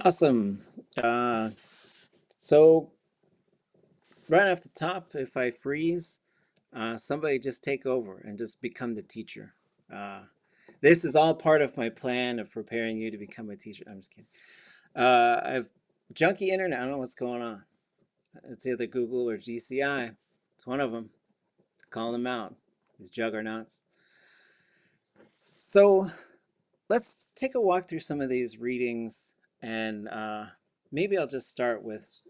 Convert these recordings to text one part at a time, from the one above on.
Awesome. So right off the top, if I freeze, somebody just take over and just become the teacher. Uh, this is all part of my plan of preparing you to become a teacher. I'm just kidding. I've junky internet. I don't know what's going on. It's either Google or GCI. It's one of them. Calling them out. These juggernauts. So let's take a walk through some of these readings, and maybe I'll just start with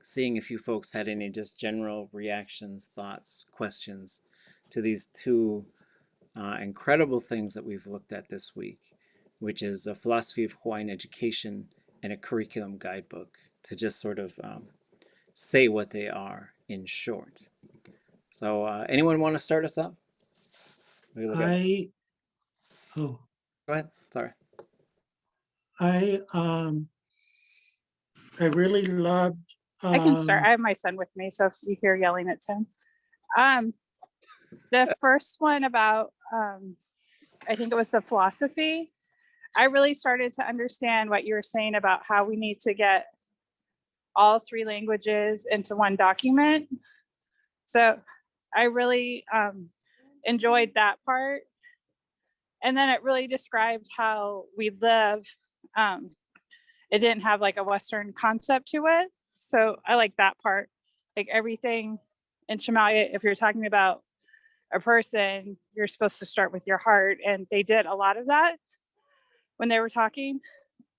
seeing if you folks had any just general reactions, thoughts, questions to these two incredible things that we've looked at this week, which is a philosophy of Hawaiian education and a curriculum guidebook, to just sort of say what they are in short. So anyone want to start us up? I Go ahead. Sorry. I really loved. I can start. I have my son with me, so if you hear yelling, it's him. The first one about, I think it was the philosophy. I really started to understand what you were saying about how we need to get all three languages into one document. So I really enjoyed that part. And then it really described how we live. It didn't have like a Western concept to it. So I like that part. Like everything in Shemaiah, if you're talking about a person, you're supposed to start with your heart. And they did a lot of that when they were talking.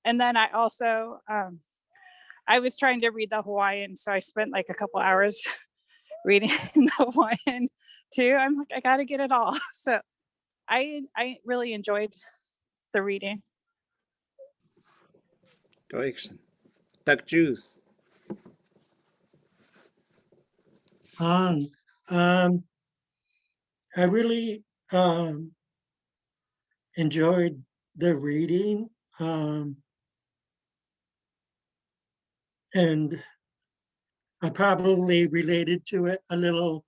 And then I also, I was trying to read the Hawaiian. So I spent like a couple hours reading the Hawaiian too. I'm like, I got to get it all. So I really enjoyed the reading. Duck juice. I really enjoyed the reading, and I probably related to it a little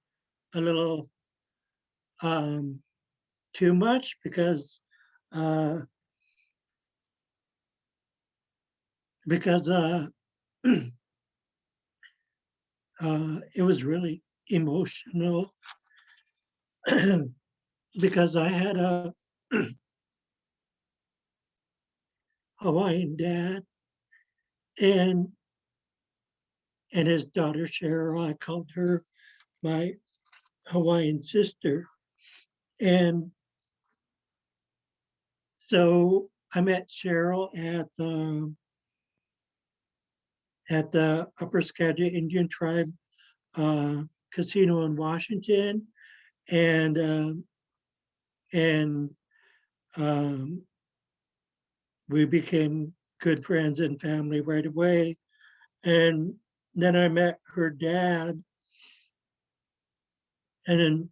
too much because it was really emotional because I had a Hawaiian dad and his daughter Cheryl. I called her my Hawaiian sister. And so I met Cheryl at the Upper Skagit Indian Tribe casino in Washington, and we became good friends and family right away. And then I met her dad, and then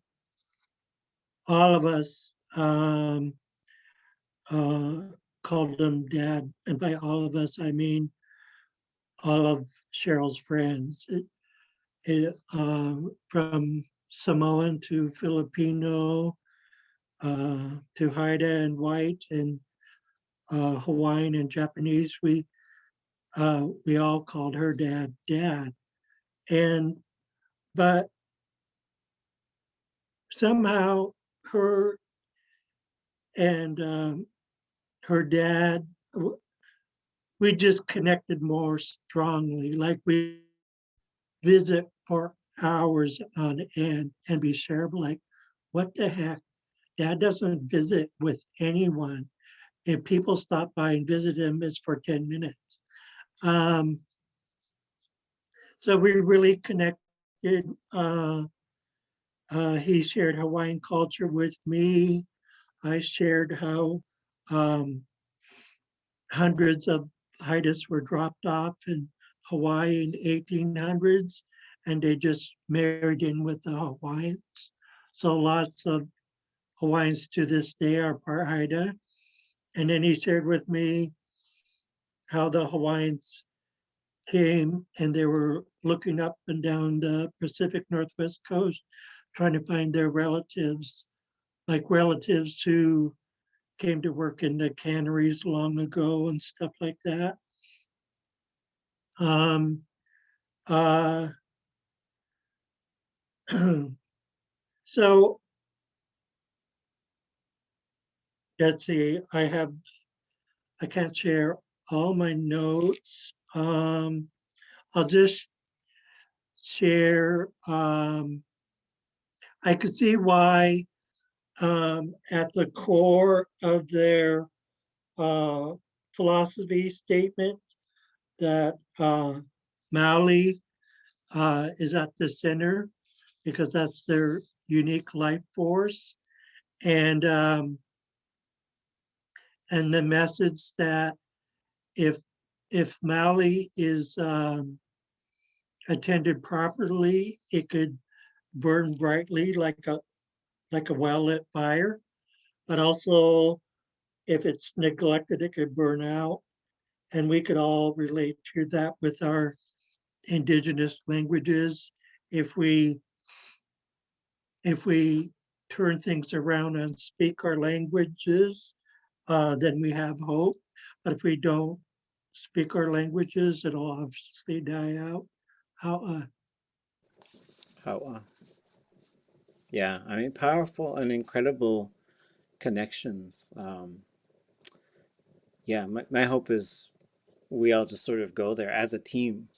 all of us called him Dad. And by all of us, I mean all of Cheryl's friends. From Samoan to Filipino to Haida and white and Hawaiian and Japanese, we all called her Dad. But somehow her and her dad, we just connected more strongly. Like we visit for hours on end and be shareable. Like, what the heck? Dad doesn't visit with anyone. If people stop by and visit him, it's for 10 minutes. So we really connected. He shared Hawaiian culture with me. I shared how hundreds of Haidas were dropped off in Hawaii in 1800s, and they just married in with the Hawaiians. So lots of Hawaiians to this day are part Haida. And then he shared with me how the Hawaiians came and they were looking up and down the Pacific Northwest coast, trying to find their relatives, like relatives who came to work in the canneries long ago and stuff like that. So let's see, I can't share all my notes. I'll just share, I could see why at the core of their philosophy statement that Maoli is at the center, because that's their unique life force. And the message that if Maoli is attended properly, it could burn brightly like a well-lit fire. But also, if it's neglected, it could burn out. And we could all relate to that with our indigenous languages. If we turn things around and speak our languages, then we have hope. But if we don't speak our languages, it'll obviously die out. How yeah, I mean, powerful and incredible connections. Yeah, my hope is we all just sort of go there as a team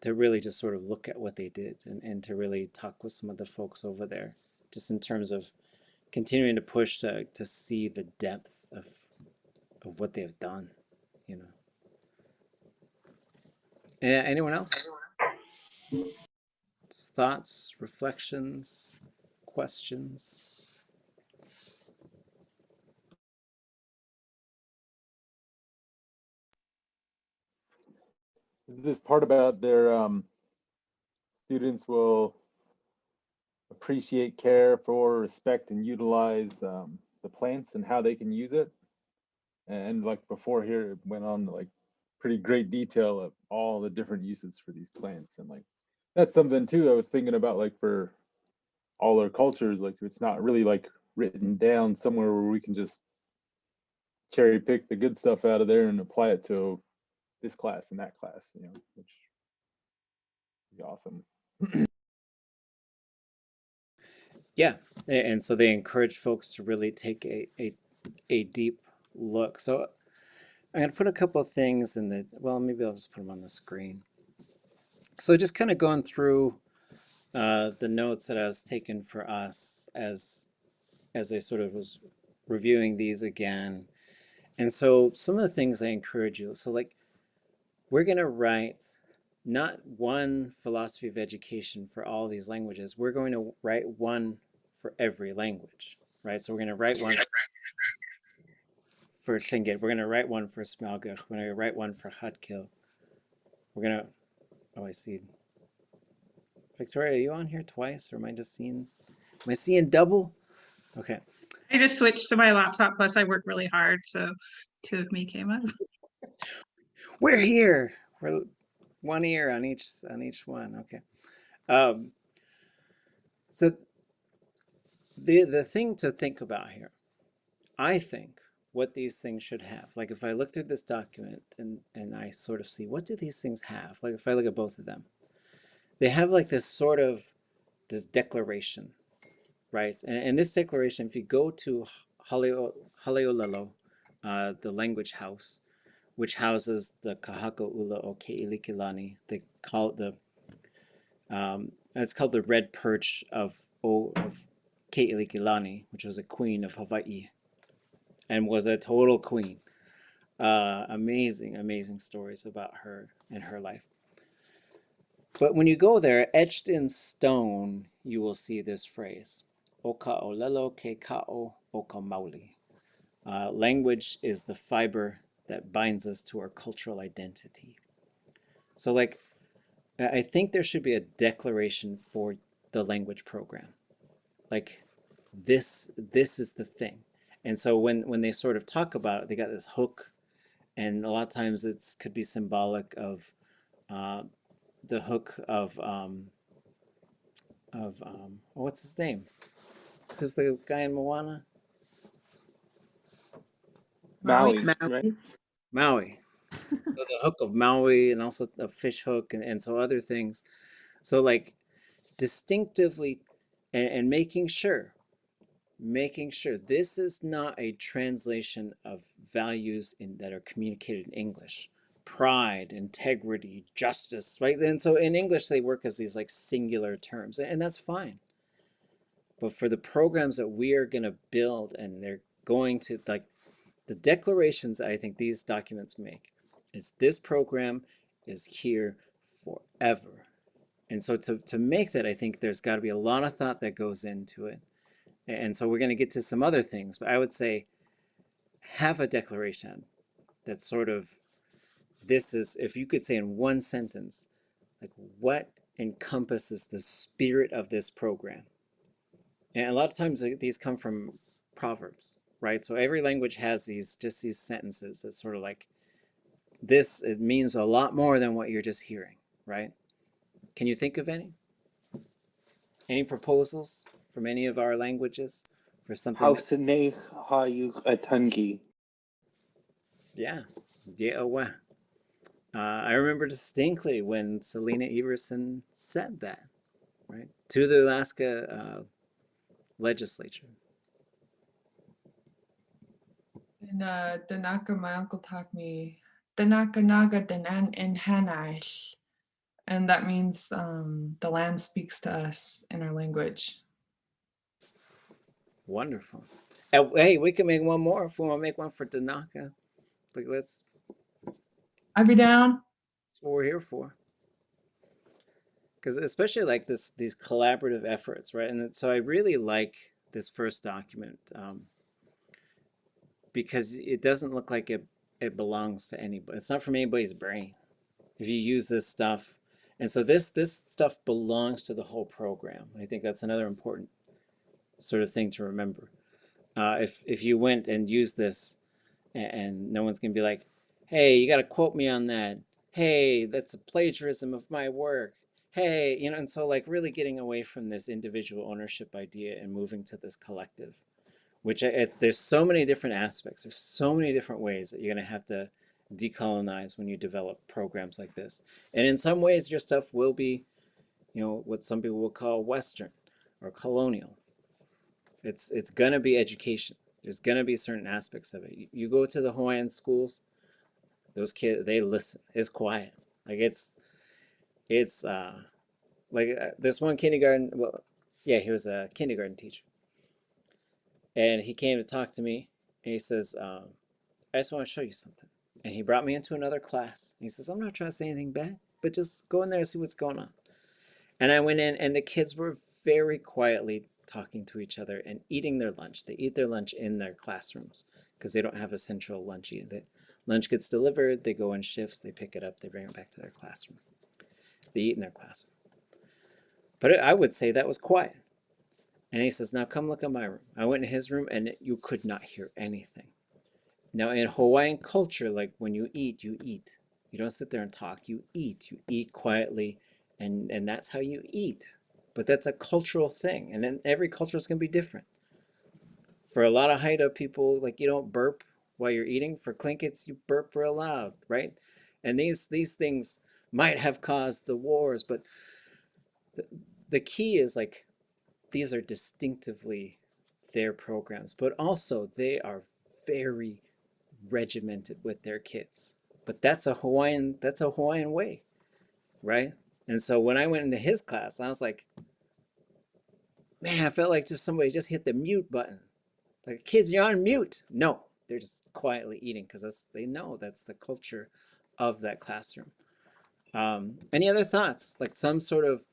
to really just sort of look at what they did and to really talk with some of the folks over there, just in terms of continuing to push to see the depth of what they've done, you know. Anyone else? Thoughts, reflections, questions? Is this part about their students will appreciate, care for, respect, and utilize the plants and how they can use it? And like before here, it went on to like pretty great detail of all the different uses for these plants. And like, that's something too I was thinking about, like for all our cultures, like it's not really like written down somewhere where we can just cherry pick the good stuff out of there and apply it to this class and that class, you know, which is awesome. Yeah, and so they encourage folks to really take a deep look. So I'm going to put a couple of things in the, well, maybe I'll just put them on the screen. So just kind of going through the notes that I was taking for us as I sort of was reviewing these again. And so some of the things I encourage you, so like we're going to write not one philosophy of education for all these languages. We're going to write one for every language, right? So we're going to write one for Tlingit. We're going to write one for Smalgach. We're going to write one for Hutkil. We're going to, oh, I see. Victoria, are you on here twice, or am I just seeing, am I seeing double? Okay. I just switched to my laptop, plus I work really hard, so two of me came up. We're here. We're one ear on each one. Okay. So the thing to think about here, I think what these things should have, like if I look through this document and I sort of see what do these things have, like if I look at both of them, they have like this sort of this declaration, right? And this declaration, if you go to Haleolelo, the language house, which houses the Kahaka Ula o Ke'ilikilani, they call it the it's called the Red Perch of Ke'ilikilani, which was a queen of Hawaii and was a total queen. Amazing, amazing stories about her and her life. But when you go there, etched in stone, you will see this phrase, Oka olelo ke ka'o oka mauli. Language is the fiber that binds us to our cultural identity. So like, I think there should be a declaration for the language program. Like, this is the thing. And so when they sort of talk about it, they got this hook, and a lot of times it's could be symbolic of the hook of what's his name? Who's the guy in Moana? Maui, right? Maui. Maui. So the hook of Maui and also the fish hook and so other things. So like distinctively and making sure this is not a translation of values that are communicated in English. Pride, integrity, justice, right? And so in English they work as these like singular terms, and that's fine. But for the programs that we are going to build, and they're going to like the declarations I think these documents make is this program is here forever. And so to make that, I think there's got to be a lot of thought that goes into it. And so we're going to get to some other things, but I would say have a declaration that's sort of, this is, if you could say in one sentence, like what encompasses the spirit of this program. And a lot of times these come from Proverbs, right? So every language has these, just these sentences that sort of like, this, it means a lot more than what you're just hearing, right? Can you think of any? Any proposals from any of our languages for something? Hausaneich hayuch atungi. Yeah, yeah. I remember distinctly when Selena Everson said that, right, to the Alaska legislature. And Danaka, my uncle taught me Danaka Naga Danan in Hanaish. And that means the land speaks to us in our language. Wonderful. Hey, we can make one more if we want to make one for Danaka. Like, I'd be down. that's what we're here for. Because especially like these collaborative efforts, right? And so I really like this first document because it doesn't look like it belongs to anybody. It's not from anybody's brain. If you use this stuff, and so this stuff belongs to the whole program. I think that's another important sort of thing to remember. If you went and used this, and no one's gonna be like, hey, you got to quote me on that. Hey, that's a plagiarism of my work. Hey, you know, and so like really getting away from this individual ownership idea and moving to this collective, which there's so many different aspects. There's so many different ways that you're going to have to decolonize when you develop programs like this. And in some ways, your stuff will be, you know, what some people will call Western or colonial. It's going to be education. There's going to be certain aspects of it. You go to the Hawaiian schools, those kids, they listen. It's quiet. Like it's this one kindergarten, well, yeah, he was a kindergarten teacher. And he came to talk to me, and he says, I just want to show you something. And he brought me into another class. He says, I'm not trying to say anything bad, but just go in there and see what's going on. And I went in, and the kids were very quietly talking to each other and eating their lunch. They eat their lunch in their classrooms because they don't have a central lunch. Lunch gets delivered, they go in shifts, they pick it up, they bring it back to their classroom. They eat in their classroom. But I would say that was quiet. And he says, now come look at my room. I went in his room, and you could not hear anything. Now in Hawaiian culture, like when you eat, you eat. You don't sit there and talk, you eat. You eat quietly, and that's how you eat. But that's a cultural thing, and then every culture is going to be different. For a lot of Haida people, like you don't burp while you're eating. For Tlinkits, you burp real loud, right? And these things might have caused the wars, but the key is like these are distinctively their programs, but also they are very regimented with their kids. But that's a Hawaiian way, right? And so when I went into his class, I was like, man, I felt like just somebody just hit the mute button. Like, kids, you're on mute. No, they're just quietly eating because they know that's the culture of that classroom. Any other thoughts? Like some sort of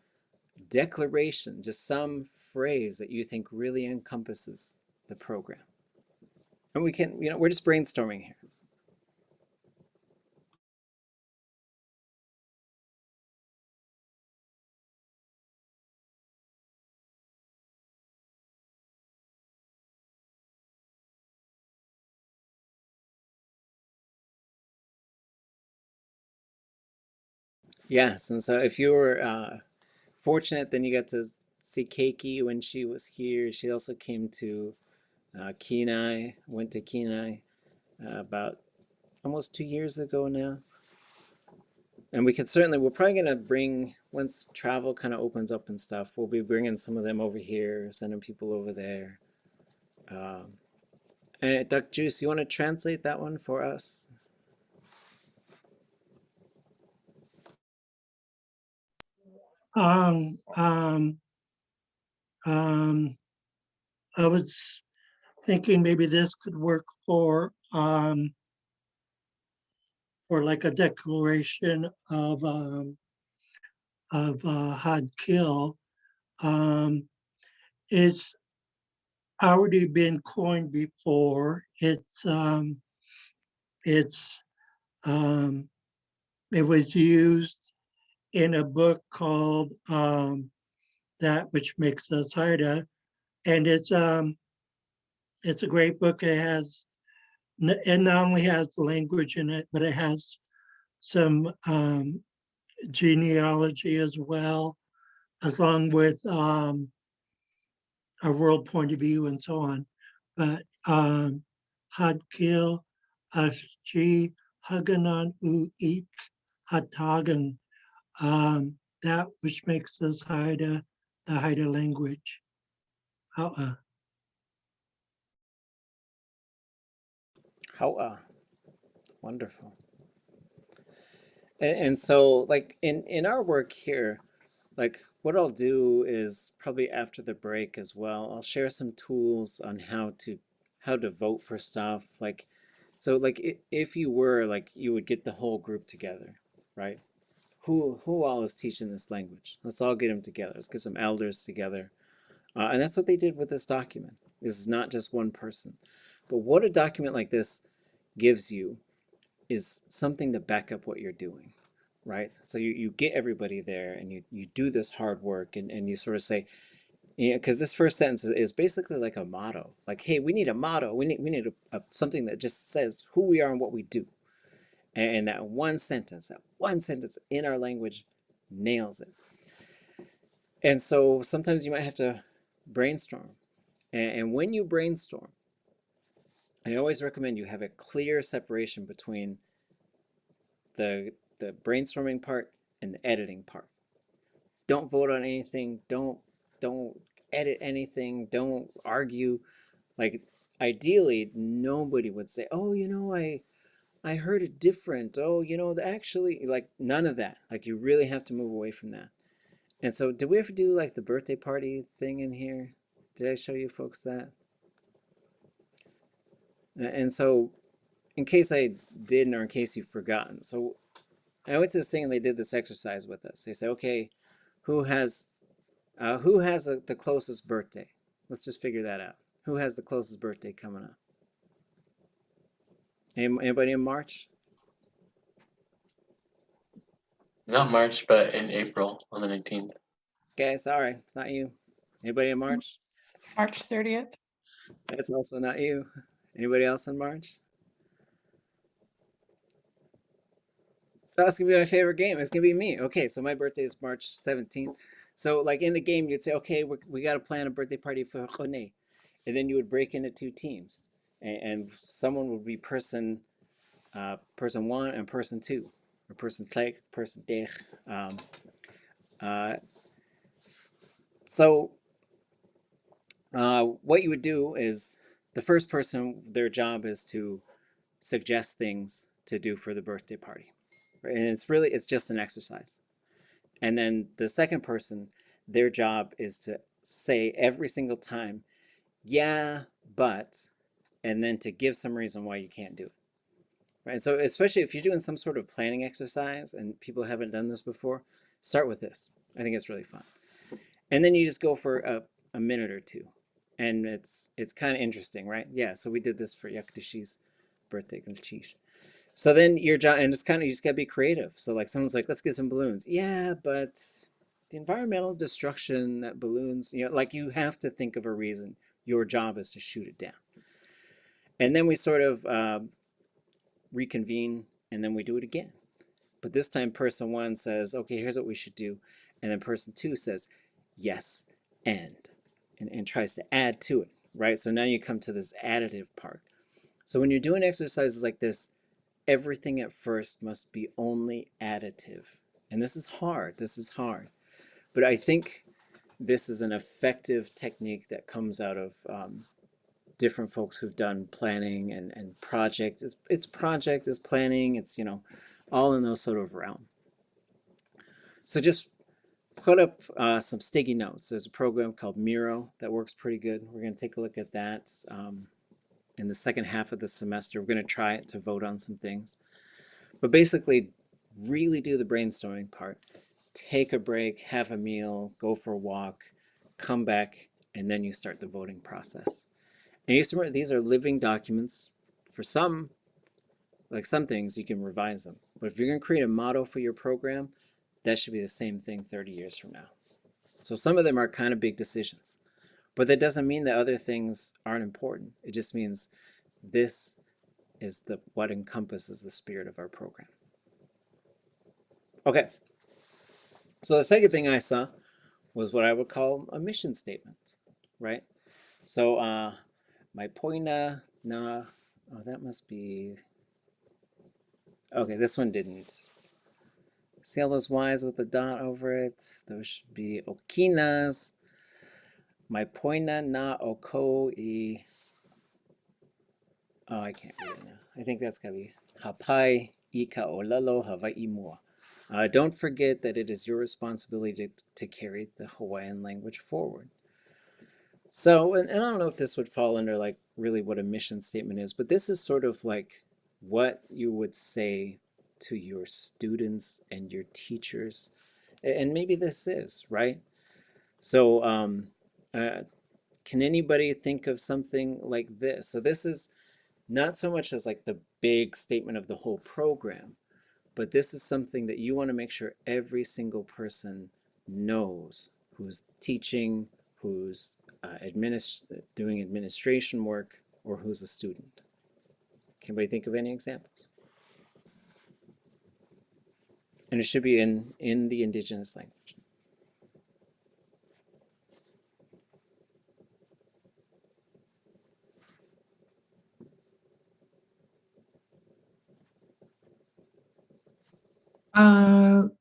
declaration, just some phrase that you think really encompasses the program. And we can, you know, we're just brainstorming here. Yes, and so if you were fortunate, then you got to see Keiki when she was here. She also came to Kenai, went to Kenai. about almost 2 years ago now. And we could certainly, we're probably gonna bring, once travel kind of opens up and stuff, we'll be bringing some of them over here, sending people over there. And Duck Juice, you want to translate that one for us? I was thinking maybe this could work for like a declaration of Had Kill. It's already been coined before. It was used in a book called That Which Makes Us Haida, and it's a great book. It not only has the language in it, but it has some genealogy as well, along with a world point of view and so on. But Hadkil Ashji Haganan Uit Hatagan, that which makes us Haida, the Haida language. Wonderful. And so, like in our work here, like what I'll do is probably after the break as well, I'll share some tools on how to vote for stuff. Like, so like if you were like you would get the whole group together, right? Who all is teaching this language? Let's all get them together. Let's get some elders together. And that's what they did with this document. This is not just one person. But what a document like this gives you is something to back up what you're doing, right? So you get everybody there and you do this hard work and you sort of say, yeah, because this first sentence is basically like a motto. Like, hey, we need a motto. We need something that just says who we are and what we do. And that one sentence in our language nails it. And so sometimes you might have to brainstorm. And when you brainstorm, I always recommend you have a clear separation between the brainstorming part and the editing part. Don't vote on anything. Don't edit anything. Don't argue. Like ideally, nobody would say, "Oh, I heard it different. Oh, actually," like none of that. Like you really have to move away from that. And so, did we ever do like the birthday party thing in here? Did I show you folks that? And so, in case I didn't, or in case you've forgotten, so I went to this thing and they did this exercise with us. They say, okay, who has the closest birthday? Let's just figure that out. Who has the closest birthday coming up? Anybody in March? Not March, but in April on the 19th. Okay, sorry, it's not you. Anybody in March? March 30th. That's also not you. Anybody else in March? That's gonna be my favorite game. It's gonna be me. Okay, so my birthday is March 17th. So like in the game, you'd say, okay, we got to plan a birthday party for Rene. And then you would break into two teams. And someone would be person one and person two. Or person tlek, person dech. So what you would do is the first person, their job is to suggest things to do for the birthday party. And it's just an exercise. And then the second person, their job is to say every single time, yeah, but, and then to give some reason why you can't do it. Right? So especially if you're doing some sort of planning exercise and people haven't done this before, start with this. I think it's really fun. And then you just go for a minute or two. And it's kind of interesting, right? Yeah, so we did this for Yakdishi's birthday. So then your job, and it's kind of, you just gotta be creative. So like someone's like, let's get some balloons. Yeah, but the environmental destruction that balloons, like you have to think of a reason. Your job is to shoot it down. And then we sort of reconvene and then we do it again. But this time person one says, okay, here's what we should do. And then person two says, yes, and tries to add to it, right? So now you come to this additive part. So when you're doing exercises like this, everything at first must be only additive. And this is hard. This is hard. But I think this is an effective technique that comes out of different folks who've done planning and project. It's project, it's planning, it's, you know, all in those sort of realm. So just put up some sticky notes. There's a program called Miro that works pretty good. We're going to take a look at that in the second half of the semester. We're going to try it to vote on some things. But basically, really do the brainstorming part. Take a break, have a meal, go for a walk, come back, and then you start the voting process. And you remember these are living documents. For some, like some things, you can revise them. But if you're going to create a motto for your program, that should be the same thing 30 years from now. So some of them are kind of big decisions. But that doesn't mean that other things aren't important. It just means this is what encompasses the spirit of our program. Okay. So the second thing I saw was what I would call a mission statement, right? So my Pūnana, oh, that must be, okay, this one didn't. See all those Y's with the dot over it? Those should be Okinas. My Nāwahīokalaniʻōpuʻu. Oh, I can't read it now. I think that's gotta be Hapai ika olelo Hawaii mua. Don't forget that it is your responsibility to carry the Hawaiian language forward. So, and I don't know if this would fall under like really what a mission statement is, but this is sort of like what you would say to your students and your teachers. And maybe this is, right? So can anybody think of something like this? So this is not so much as like the big statement of the whole program, but this is something that you want to make sure every single person knows who's teaching, who's doing administration work, or who's a student. Can anybody think of any examples? And it should be in the Indigenous language.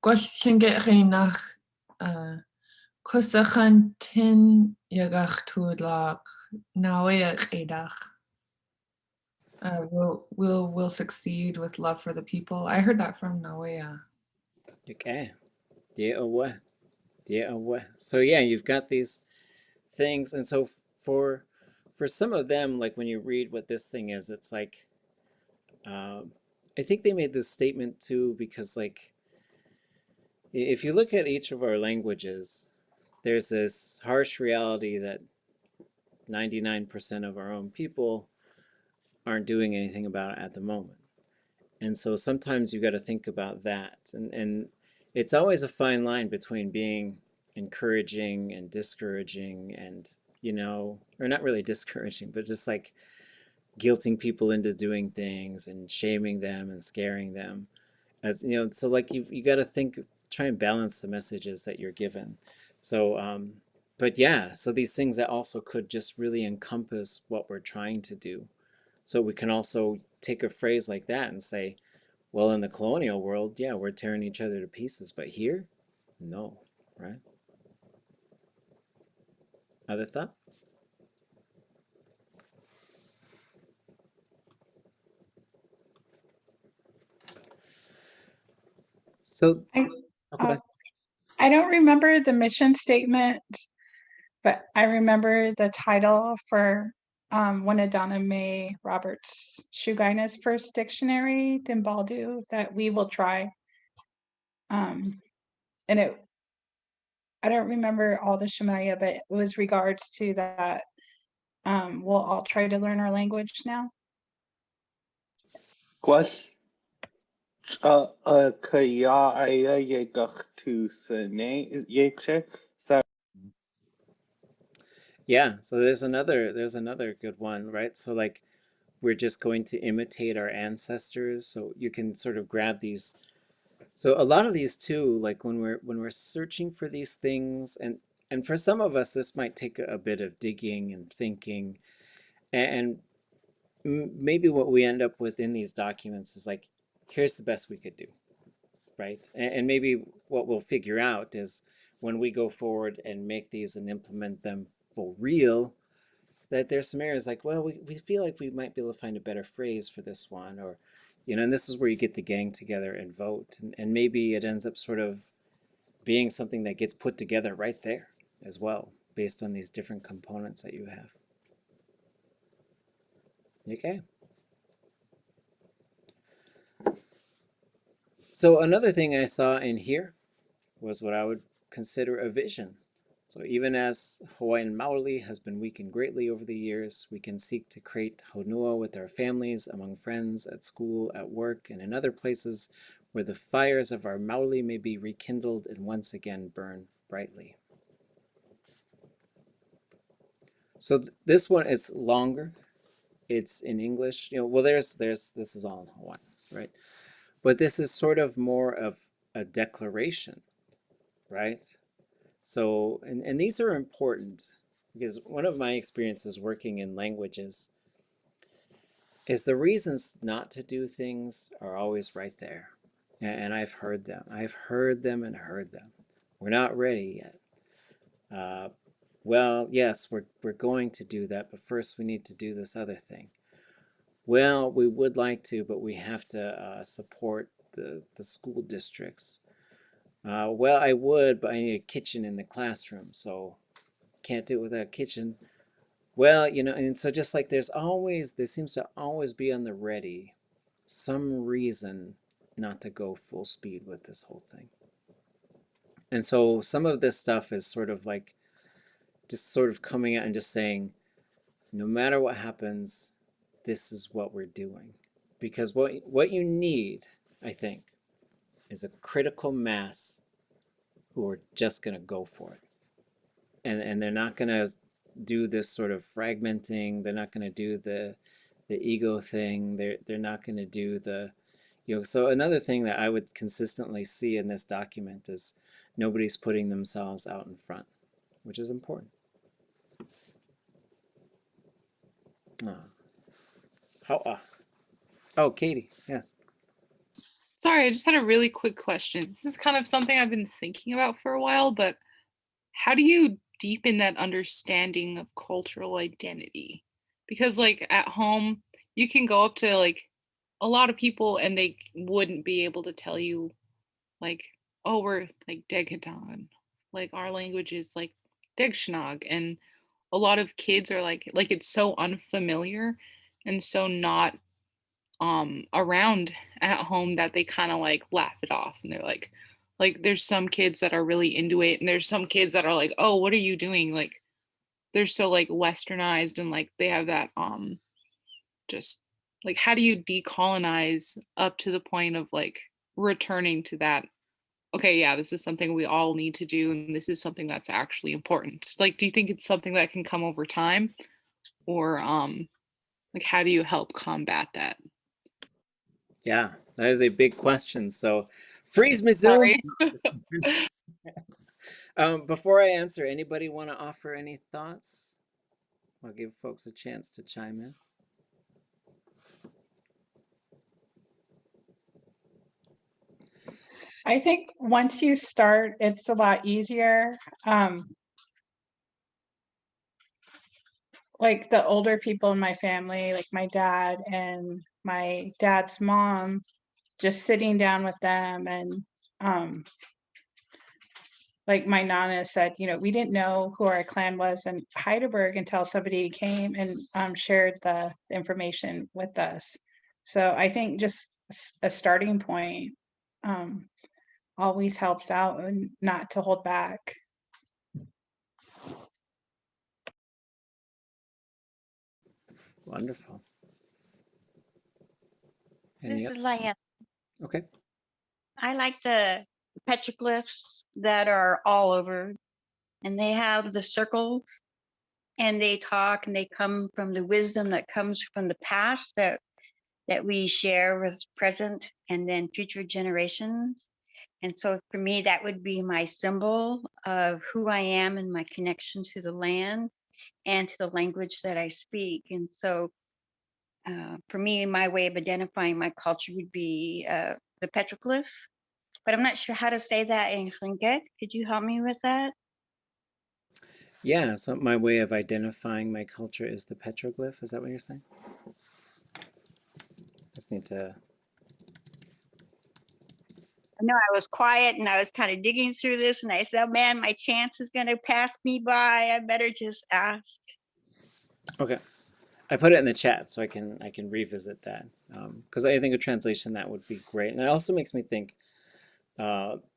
Gwelltinge nach Kusachan tin yagach tudlak Nāwahīokalaniʻōpuʻu. Will succeed with love for the people. I heard that from Nāwahīokalaniʻōpuʻu. Okay. So yeah, you've got these things, and so for some of them, like when you read what this thing is, it's like I think they made this statement too because like if you look at each of our languages, there's this harsh reality that 99% of our own people aren't doing anything about it at the moment. And so sometimes you got to think about that. And it's always a fine line between being encouraging and discouraging and, you know, or not really discouraging, but just like guilting people into doing things and shaming them and scaring them. As you know, so like you got to think, try and balance the messages that you're given. So, but yeah, so these things that also could just really encompass what we're trying to do. So we can also take a phrase like that and say, well, in the colonial world, yeah, we're tearing each other to pieces, but here, no, right? Other thoughts? So, I'll go back. I don't remember the mission statement, but I remember the title for one of Donna Mae Roberts Shugaina's first dictionary, Dimbaldu, that we will try. And I don't remember all the Shemaya, but it was regards to that. We'll all try to learn our language now. Gwell kaya aya yagach tu sene yekche. Yeah, so there's another good one, right? So like we're just going to imitate our ancestors. So you can sort of grab these. So a lot of these too, like when we're searching for these things, and for some of us this might take a bit of digging and thinking, and maybe what we end up with in these documents is like, here's the best we could do, right? And maybe what we'll figure out is when we go forward and make these and implement them for real, that there's some areas like, well, we feel like we might be able to find a better phrase for this one, or, you know, and this is where you get the gang together and vote. And maybe it ends up sort of being something that gets put together right there as well, based on these different components that you have. Okay. So another thing I saw in here was what I would consider a vision. So even as Hawaiian Maoli has been weakened greatly over the years, we can seek to create honua with our families, among friends, at school, at work, and in other places where the fires of our Maoli may be rekindled and once again burn brightly. So this one is longer. It's in English. You know, well, this is all in Hawaiian, right? But this is sort of more of a declaration, right? So, and these are important because one of my experiences working in languages is the reasons not to do things are always right there. And I've heard them. I've heard them and heard them. We're not ready yet. Well, yes, we're going to do that, but first we need to do this other thing. Well, we would like to, but we have to support the school districts. Well, I would, but I need a kitchen in the classroom, so can't do it without a kitchen. Well, you know, and so just like there seems to always be on the ready some reason not to go full speed with this whole thing. And so some of this stuff is sort of like just sort of coming out and just saying, no matter what happens, this is what we're doing. Because what you need, I think, is a critical mass who are just going to go for it. And they're not going to do this sort of fragmenting. They're not going to do the ego thing. They're not going to do the, you know, so another thing that I would consistently see in this document is nobody's putting themselves out in front, which is important. Oh, Katie, yes. Sorry, I just had a really quick question. This is kind of something I've been thinking about for a while, but how do you deepen that understanding of cultural identity? Because like at home, you can go up to like a lot of people and they wouldn't be able to tell you like, oh, we're like Deghadan. Like our language is like Degshnag. And a lot of kids are like it's so unfamiliar and so not around at home that they kind of like laugh it off and they're like there's some kids that are really into it and there's some kids that are like, oh, what are you doing? Like they're so like westernized and like they have that just like how do you decolonize up to the point of like returning to that, okay, yeah, this is something we all need to do and this is something that's actually important? Like do you think it's something that can come over time, or like how do you help combat that? Yeah, that is a big question. So freeze me Zoom. Sorry. Before I answer, anybody want to offer any thoughts? I'll give folks a chance to chime in. I think once you start, it's a lot easier. Like the older people in my family, like my dad and my dad's mom, just sitting down with them and like my nana said, you know, we didn't know who our clan was in Heidelberg until somebody came and shared the information with us. So I think just a starting point always helps out and not to hold back. Wonderful. This is Lyanne. Okay. I like the petroglyphs that are all over, and they have the circles, and they talk, and they come from the wisdom that comes from the past that we share with present and then future generations. And so for me, that would be my symbol of who I am and my connection to the land and to the language that I speak. And so For me, my way of identifying my culture would be the petroglyph, but I'm not sure how to say that in Tlingit. Could you help me with that? Yeah, so my way of identifying my culture is the petroglyph. Is that what you're saying? Just need to. No, I was quiet and I was kind of digging through this, and I said, oh, man, my chance is going to pass me by. I better just ask. Okay, I put it in the chat so I can revisit that, because I think a translation that would be great, and it also makes me think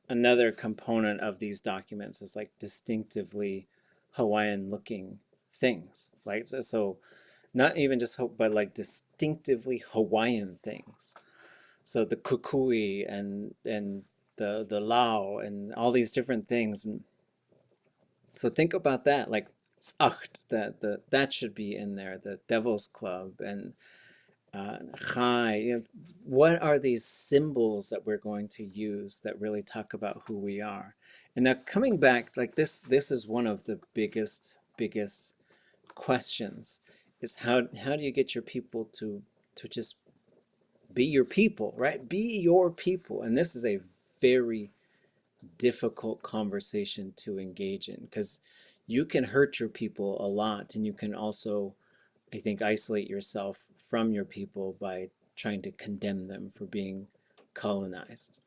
another component of these documents is like distinctively Hawaiian looking things, like so not even just but like distinctively Hawaiian things. So the kukui and the lao and all these different things, and so think about that, like Sacht, that should be in there, the Devil's Club, and Chai. You know, what are these symbols that we're going to use that really talk about who we are? And now coming back, like this is one of the biggest questions, is how do you get your people to just be your people, right? Be your people. And this is a very difficult conversation to engage in, because you can hurt your people a lot, and you can also, I think, isolate yourself from your people by trying to condemn them for being colonized.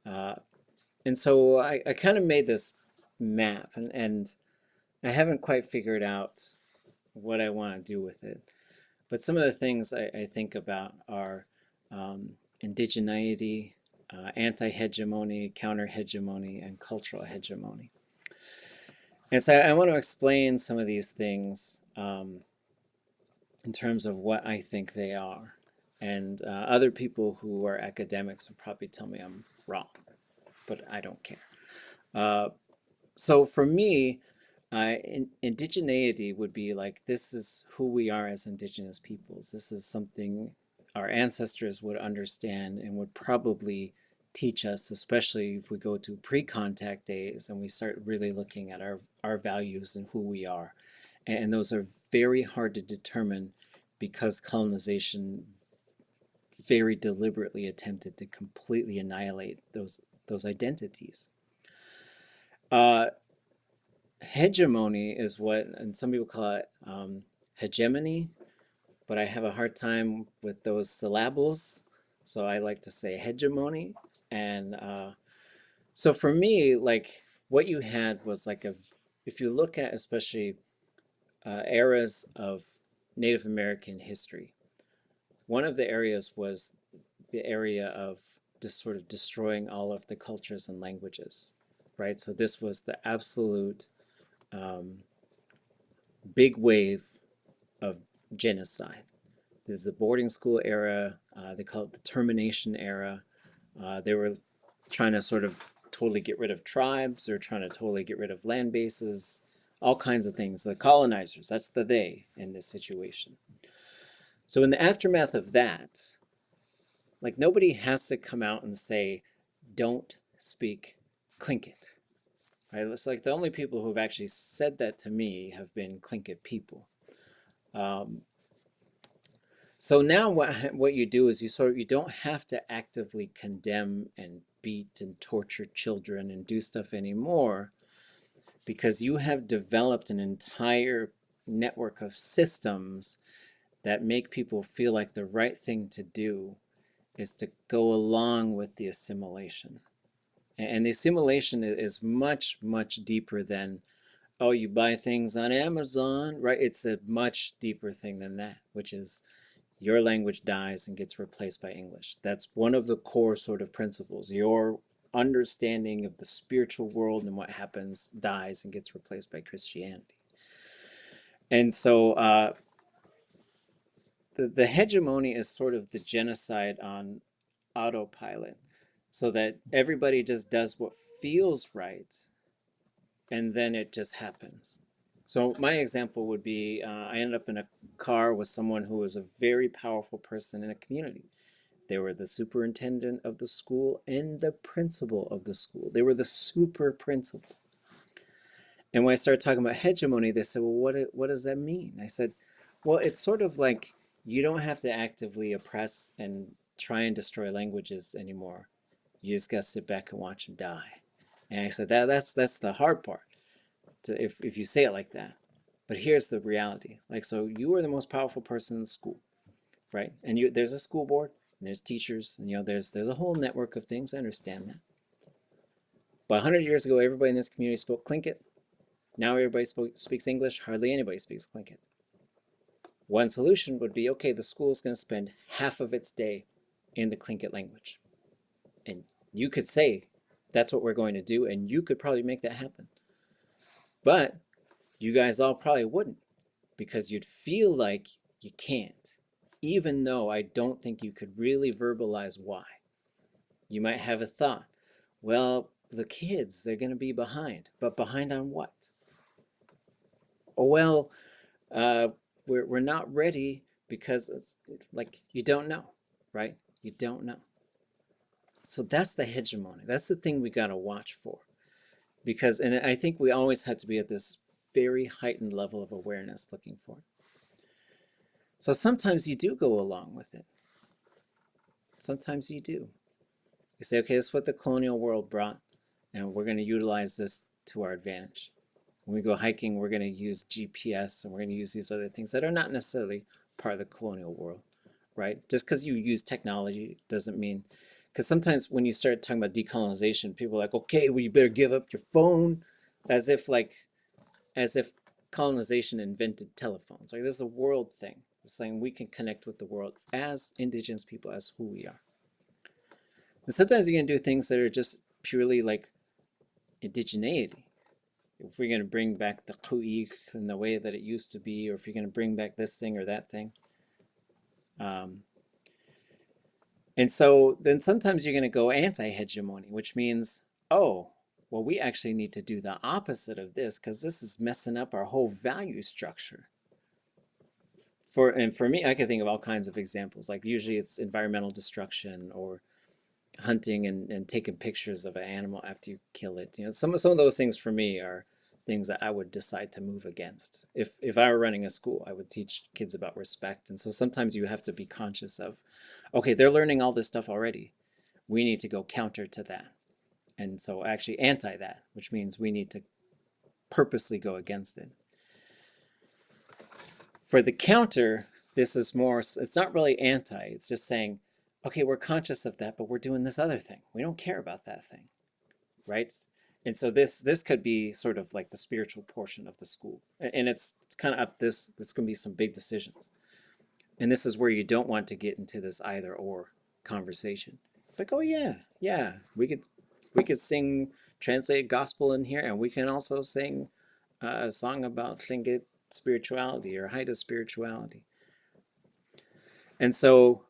And so I kind of made this map, and I haven't quite figured out what I want to do with it. But some of the things I think about are indigeneity, anti-hegemony, counter-hegemony, and cultural hegemony. And so I want to explain some of these things in terms of what I think they are. And other people who are academics would probably tell me I'm wrong, but I don't care. So for me, indigeneity would be like, this is who we are as indigenous peoples. This is something our ancestors would understand and would probably teach us, especially if we go to pre-contact days and we start really looking at our values and who we are. And those are very hard to determine, because colonization very deliberately attempted to completely annihilate those identities. Hegemony is what, and some people call it hegemony, but I have a hard time with those syllables, so I like to say hegemony. And so for me, like, what you had was like if you look at especially eras of Native American history, one of the areas was the area of just sort of destroying all of the cultures and languages, right? So this was the absolute big wave of genocide. This is the boarding school era. They call it the termination era. They were trying to sort of totally get rid of tribes. They're trying to totally get rid of land bases, all kinds of things. The colonizers, that's the they in this situation. So in the aftermath of that, like, nobody has to come out and say, don't speak Tlingit. Right? It's like the only people who've actually said that to me have been Tlingit people. So now what you do is you don't have to actively condemn and beat and torture children and do stuff anymore, because you have developed an entire network of systems that make people feel like the right thing to do is to go along with the assimilation. And the assimilation is much, much deeper than, oh, you buy things on Amazon, right? It's a much deeper thing than that, which is your language dies and gets replaced by English. That's one of the core sort of principles. Your understanding of the spiritual world and what happens dies and gets replaced by Christianity. And so the hegemony is sort of the genocide on autopilot, so that everybody just does what feels right, and then it just happens. So my example would be, I ended up in a car with someone who was a very powerful person in a community. They were the superintendent of the school and the principal of the school. They were the super principal. And when I started talking about hegemony, they said, well, what does that mean? I said, well, it's sort of like you don't have to actively oppress and try and destroy languages anymore. You just gotta sit back and watch them die. And I said that's the hard part, if you say it like that. But here's the reality. Like, so you are the most powerful person in the school, right? And there's a school board, and there's teachers, and there's a whole network of things. I understand that. But 100 years ago, everybody in this community spoke Tlingit. Now everybody speaks English. Hardly anybody speaks Tlingit. One solution would be, okay, the school is going to spend half of its day in the Tlingit language. And you could say, that's what we're going to do, and you could probably make that happen. But you guys all probably wouldn't, because you'd feel like you can't, even though I don't think you could really verbalize why. You might have a thought, well, the kids, they're going to be behind. But behind on what? Oh, well, we're not ready because it's like you don't know, right? You don't know. So that's the hegemony. That's the thing we got to watch for. Because, and I think we always have to be at this very heightened level of awareness looking for it. So sometimes you do go along with it. Sometimes you do. You say, okay, this is what the colonial world brought, and we're going to utilize this to our advantage. When we go hiking, we're going to use GPS, and we're going to use these other things that are not necessarily part of the colonial world, right? Just because you use technology doesn't mean, because sometimes when you start talking about decolonization, people are like, okay, well, you better give up your phone, as if colonization invented telephones. Like, this is a world thing. It's saying we can connect with the world as indigenous people, as who we are. And sometimes you're going to do things that are just purely like indigeneity. If we're going to bring back the ku'i in the way that it used to be, or if you're going to bring back this thing or that thing. And so then sometimes you're going to go anti-hegemony, which means, oh, well, we actually need to do the opposite of this because this is messing up our whole value structure. For me, I can think of all kinds of examples. Like usually it's environmental destruction or hunting and taking pictures of an animal after you kill it. You know, some of those things for me are things that I would decide to move against. If I were running a school, I would teach kids about respect. And so sometimes you have to be conscious of, okay, they're learning all this stuff already. We need to go counter to that. And so actually anti that, which means we need to purposely go against it. For the counter, this is more, it's not really anti, it's just saying, okay, we're conscious of that, but we're doing this other thing. We don't care about that thing, right? And so this could be sort of like the spiritual portion of the school. And it's kind of up this going to be some big decisions. And this is where you don't want to get into this either or conversation. Like, oh yeah, we could sing translated gospel in here, and we can also sing a song about Tlingit spirituality or Haida spirituality. And so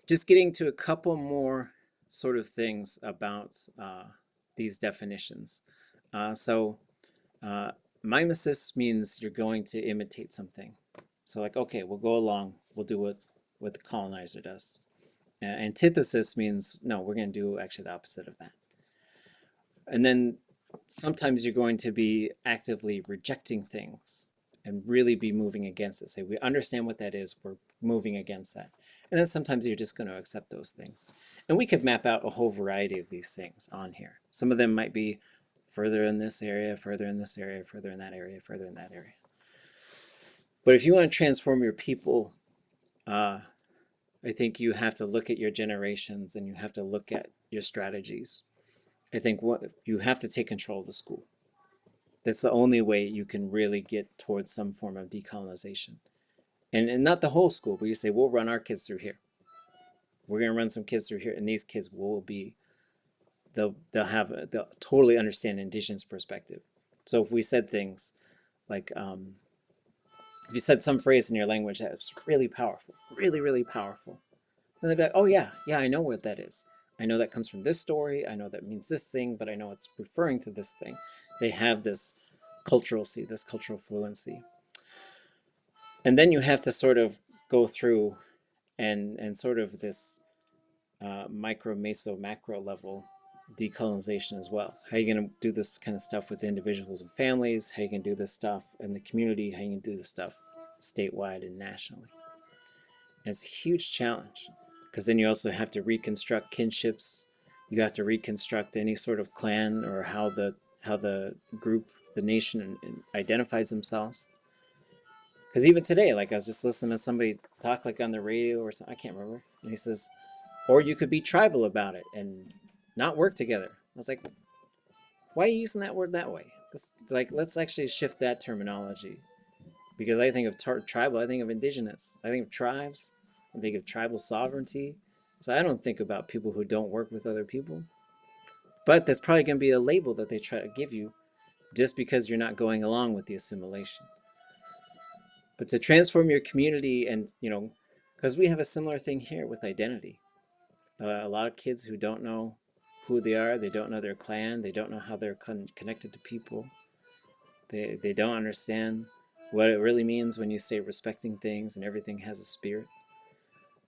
just getting to a couple more sort of things about these definitions. Mimesis means you're going to imitate something. So like, okay, we'll go along, we'll do what the colonizer does. Antithesis means, no, we're going to do actually the opposite of that. And then sometimes you're going to be actively rejecting things and really be moving against it. Say, we understand what that is, we're moving against that. And then sometimes you're just going to accept those things. And we could map out a whole variety of these things on here. Some of them might be further in this area, further in this area, further in that area, further in that area. But if you want to transform your people, I think you have to look at your generations and you have to look at your strategies. I think you have to take control of the school. That's the only way you can really get towards some form of decolonization. And not the whole school, but you say, we'll run our kids through here. We're going to run some kids through here, and these kids will be, they'll totally understand Indigenous perspective. So if we said things like, if you said some phrase in your language that was really powerful, really, really powerful, then they'd be like, oh yeah, I know what that is. I know that comes from this story. I know that means this thing, but I know it's referring to this thing. They have this culturalcy, this cultural fluency. And then you have to sort of go through and sort of this micro, meso, macro level decolonization as well. How are you going to do this kind of stuff with individuals and families? How are you going to do this stuff in the community? How are you going to do this stuff statewide and nationally. And it's a huge challenge because then you also have to reconstruct kinships. You have to reconstruct any sort of clan or how the group, the nation identifies themselves. Because even today, like I was just listening to somebody talk like on the radio or something, I can't remember. And he says, or you could be tribal about it and not work together. I was like, why are you using that word that way? Let's actually shift that terminology. Because I think of tribal, I think of indigenous. I think of tribes. I think of tribal sovereignty. So I don't think about people who don't work with other people. But that's probably going to be a label that they try to give you just because you're not going along with the assimilation. But to transform your community and, because we have a similar thing here with identity. A lot of kids who don't know who they are, they don't know their clan, they don't know how they're connected to people. They don't understand what it really means when you say respecting things and everything has a spirit.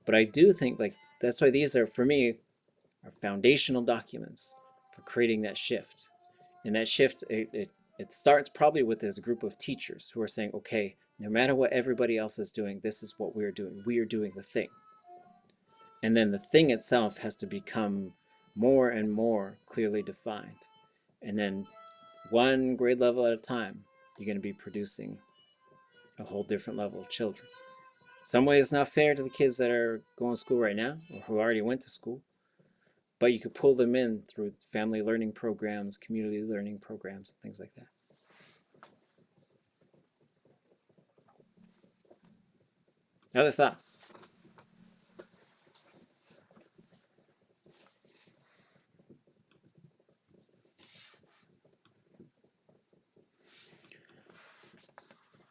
But I do think that's why these are, for me, are foundational documents for creating that shift. And that shift, it starts probably with this group of teachers who are saying, okay, no matter what everybody else is doing, this is what we're doing. We are doing the thing. And then the thing itself has to become more and more clearly defined. And then one grade level at a time, you're going to be producing a whole different level of children. Some ways it's not fair to the kids that are going to school right now or who already went to school, but you could pull them in through family learning programs, community learning programs, things like that. Other thoughts?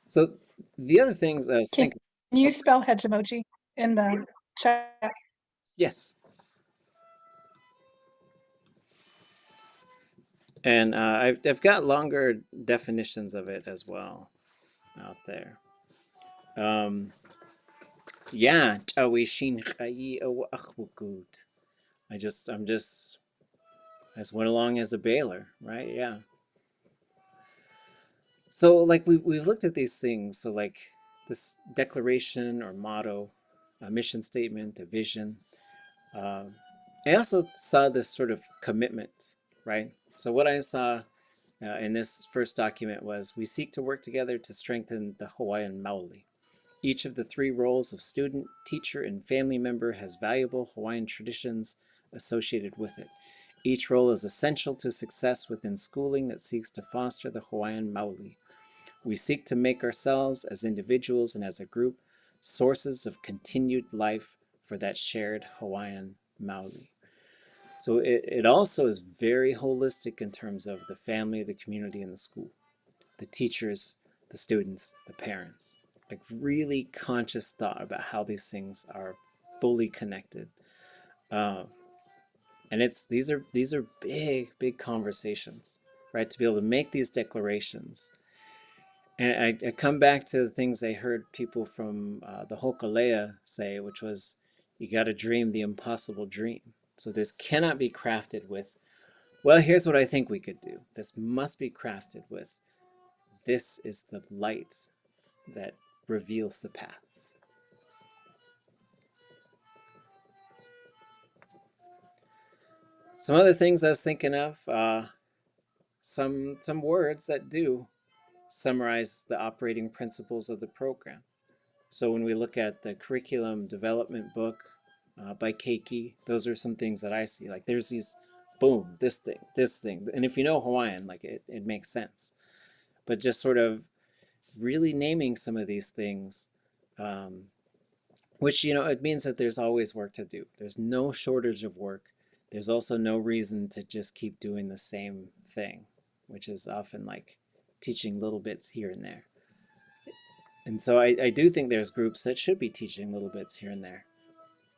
So the other things I was thinking. Can you spell hegemony in the chat? Yes. And I've got longer definitions of it as well out there. Yeah, I just went along as a bailer, right? Yeah. So like we've looked at these things. So like this declaration or motto, a mission statement, a vision. I also saw this sort of commitment, right? So what I saw in this first document was, we seek to work together to strengthen the Hawaiian maoli. Each of the three roles of student, teacher, and family member has valuable Hawaiian traditions associated with it. Each role is essential to success within schooling that seeks to foster the Hawaiian maoli. We seek to make ourselves, as individuals and as a group, sources of continued life for that shared Hawaiian maoli. So it also is very holistic in terms of the family, the community, and the school, the teachers, the students, the parents. Like really conscious thought about how these things are fully connected. And these are big conversations, right? To be able to make these declarations. And I come back to the things I heard people from the Hokalea say, which was, you got to dream the impossible dream. So this cannot be crafted with, well, here's what I think we could do. This must be crafted with, this is the light that reveals the path. Some other things I was thinking of, some words that do summarize the operating principles of the program. So when we look at the curriculum development book by Keiki, those are some things that I see. Like there's these, boom, this thing. And if you know Hawaiian, like it makes sense. But just sort of really naming some of these things, which, it means that there's always work to do. There's no shortage of work. There's also no reason to just keep doing the same thing, which is often like teaching little bits here and there. And so I do think there's groups that should be teaching little bits here and there.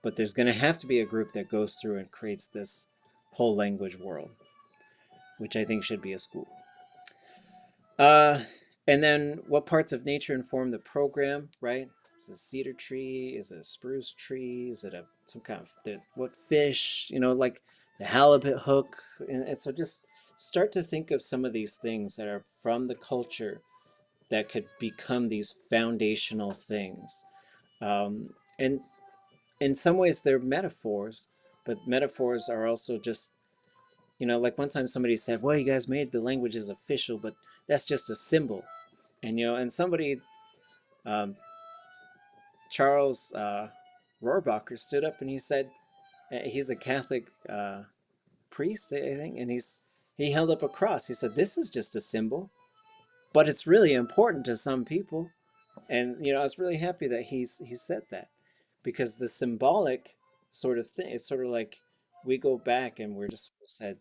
But there's going to have to be a group that goes through and creates this whole language world, which I think should be a school. And then what parts of nature inform the program, right? Is it a cedar tree? Is it a spruce tree? Is it some kind of, what fish? Like the halibut hook. And so just start to think of some of these things that are from the culture that could become these foundational things. And in some ways they're metaphors, but metaphors are also just, you know, like one time somebody said, well, you guys made the languages official, but that's just a symbol. And, you know, and somebody, Charles Rohrbacher stood up and he said, he's a Catholic priest, I think, and he held up a cross. He said, this is just a symbol, but it's really important to some people. And, you know, I was really happy that he said that, because the symbolic sort of thing, it's sort of like we go back and we're just said,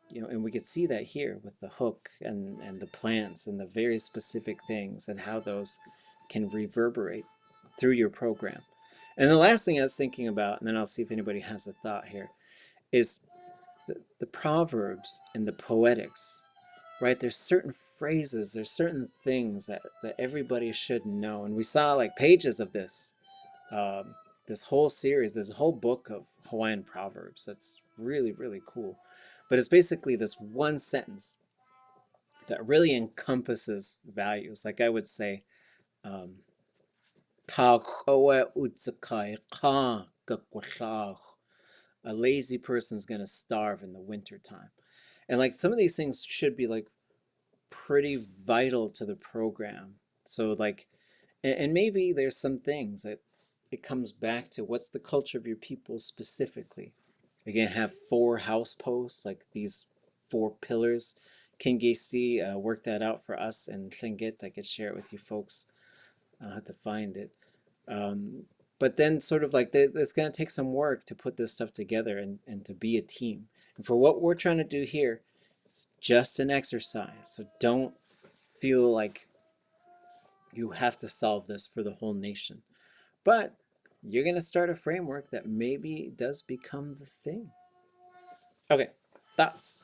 you know, and we could see that here with the hook and the plants and the very specific things and how those can reverberate through your program. And the last thing I was thinking about, and then I'll see if anybody has a thought here, is the Proverbs and the Poetics, right? There's certain phrases, there's certain things that everybody should know. And we saw like pages of this, this whole series, this whole book of Hawaiian Proverbs. That's really, really cool. But it's basically this one sentence that really encompasses values. Like I would say, "Ta koe utsakai ka kakwasao." A lazy person's gonna starve in the wintertime. And like some of these things should be like pretty vital to the program. So like, and maybe there's some things that it comes back to what's the culture of your people specifically. You're gonna have 4 house posts, like these 4 pillars. Kingesi worked that out for us, and Tlingit, I could share it with you folks. I'll have to find it. But then sort of like it's gonna take some work to put this stuff together and to be a team. And for what we're trying to do here, it's just an exercise. So don't feel like you have to solve this for the whole nation. But you're going to start a framework that maybe does become the thing. Okay, thoughts?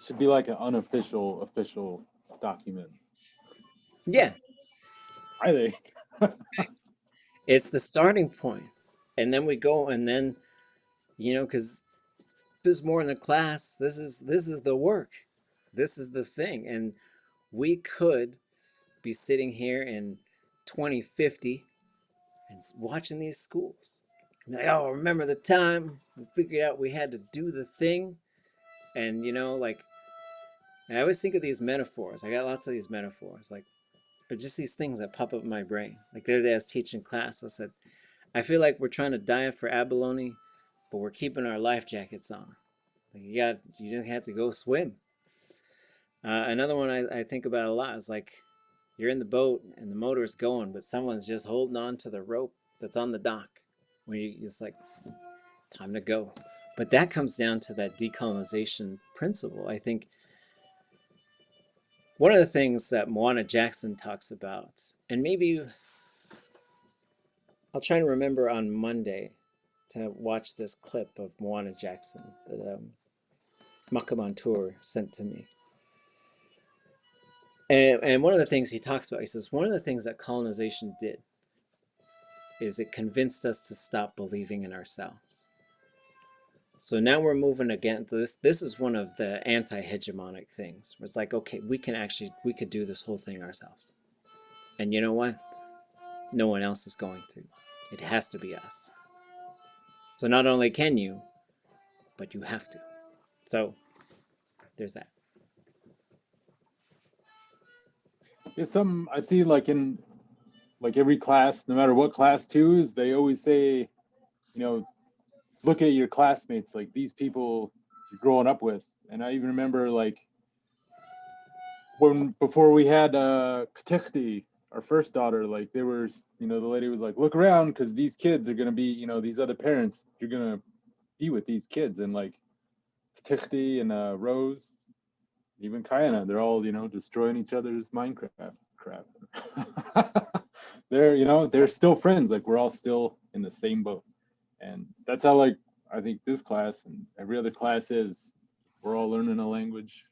Should be like an unofficial official document, Yeah, I think. it's the starting point. And then we go, and then, you know, because there's more in the class. This is the work. This is the thing. And we could be sitting here in 2050 and watching these schools. And like, oh, remember the time we figured out we had to do the thing? And, you know, like, I always think of these metaphors. I got lots of these metaphors. Like, or just these things that pop up in my brain. Like the other day I was teaching class, I said, I feel like we're trying to dive for abalone, but we're keeping our life jackets on. Like you just have to go swim. Another one I think about a lot is like, you're in the boat and the motor's going, but someone's just holding on to the rope that's on the dock. When it's like, time to go. But that comes down to that decolonization principle. I think one of the things that Moana Jackson talks about, and maybe I'll try to remember on Monday to watch this clip of Moana Jackson that Makamantur sent to me. And one of the things he talks about, he says, one of the things that colonization did is it convinced us to stop believing in ourselves. So now we're moving again. This is one of the anti-hegemonic things. Where it's like, okay, we could do this whole thing ourselves. And you know what? No one else is going to. It has to be us. So not only can you, but you have to. So there's that. It's something I see like in like every class, no matter what class too, is they always say, you know, look at your classmates, like these people you're growing up with. And I even remember like before we had cont'd, our first daughter, like there was, you know, the lady was like, look around because these kids are gonna be, you know, these other parents, you're gonna be with these kids. And like cont'd and Rose, even Kayana, they're all, you know, destroying each other's Minecraft crap. They're, you know, they're still friends. Like we're all still in the same boat. And that's how, like, I think this class and every other class is, we're all learning a language,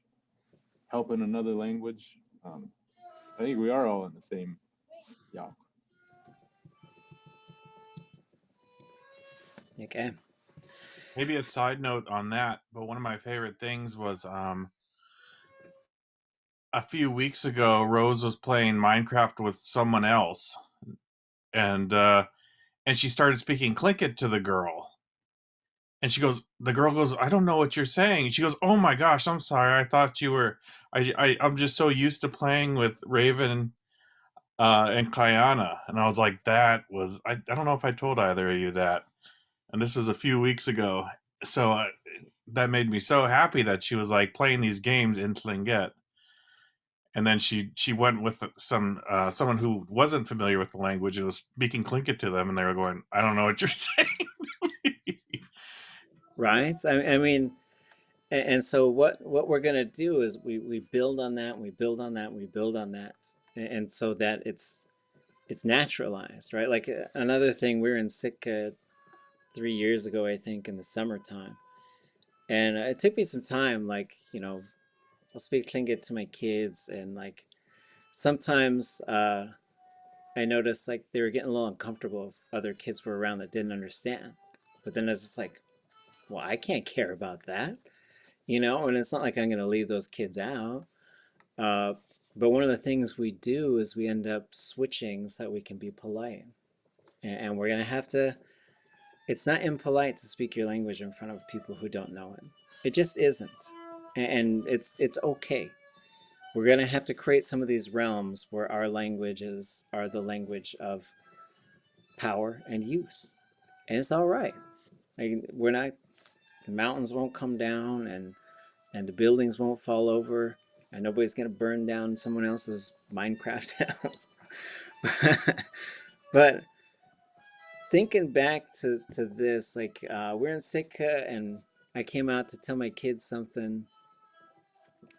helping another language. I think we are all in the same, yeah. Okay. Maybe a side note on that, but one of my favorite things was a few weeks ago, Rose was playing Minecraft with someone else, and she started speaking Tlingit to the girl. And the girl goes, I don't know what you're saying. She goes, oh my gosh, I'm sorry. I thought you were, I'm just so used to playing with Raven and Kayana. And I was like, I don't know if I told either of you that. And this was a few weeks ago. So that made me so happy that she was like playing these games in Tlingit. And then she went with someone who wasn't familiar with the language and was speaking Tlingit to them. And they were going, I don't know what you're saying. Right? I mean, and so what we're going to do is we build on that, we build on that, we build on that. And so that it's naturalized, right? Like another thing, we were in Sitka 3 years ago, I think, in the summertime. And it took me some time, like, I'll speak Tlingit to my kids, and like sometimes I noticed like they were getting a little uncomfortable if other kids were around that didn't understand. But then it's just like, well, I can't care about that, and it's not like I'm going to leave those kids out. But one of the things we do is we end up switching so that we can be polite. And we're going to have to, it's not impolite to speak your language in front of people who don't know it. It just isn't. And it's okay. We're going to have to create some of these realms where our languages are the language of power and use. And it's all right. Like, the mountains won't come down, and the buildings won't fall over, and nobody's going to burn down someone else's Minecraft house. But thinking back to this, like we're in Sitka, and I came out to tell my kids something,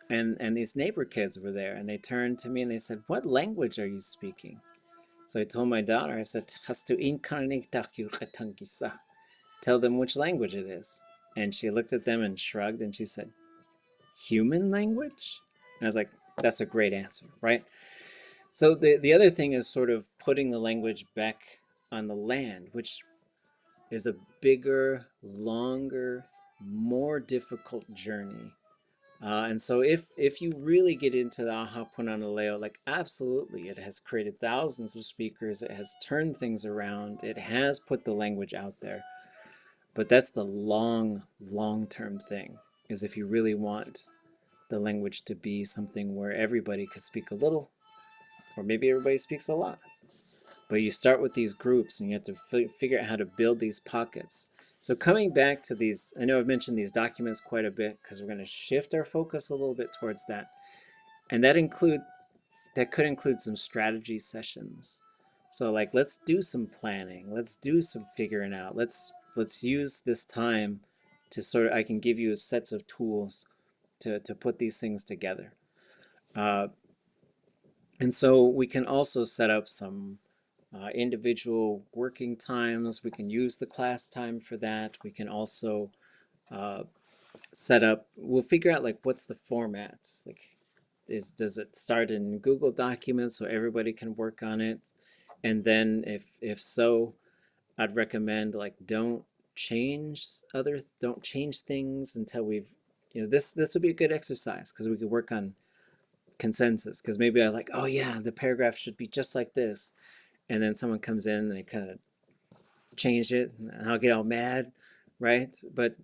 and these neighbor kids were there, and they turned to me and they said, what language are you speaking? So I told my daughter, I said, tell them which language it is. And she looked at them and shrugged, and she said, human language? And I was like, that's a great answer, right? So the other thing is sort of putting the language back on the land, which is a bigger, longer, more difficult journey. And so if you really get into the Aha Pūnana Leo, like absolutely, it has created thousands of speakers, it has turned things around, it has put the language out there. But that's the long-term thing, is if you really want the language to be something where everybody could speak a little, or maybe everybody speaks a lot. But you start with these groups, and you have to figure out how to build these pockets. So coming back to these, I know I've mentioned these documents quite a bit because we're going to shift our focus a little bit towards that. And that could include some strategy sessions. So like, let's do some planning. Let's do some figuring out. Let's use this time to I can give you sets of tools to put these things together. And so we can also set up some individual working times. We can use the class time for that. We can also set up, we'll figure out like what's the formats. Like, does it start in Google Documents so everybody can work on it? And then if so, I'd recommend like don't change things until we've, this would be a good exercise because we could work on consensus, because maybe I like, oh yeah, the paragraph should be just like this, and then someone comes in and they kind of change it, and I'll get all mad, right? But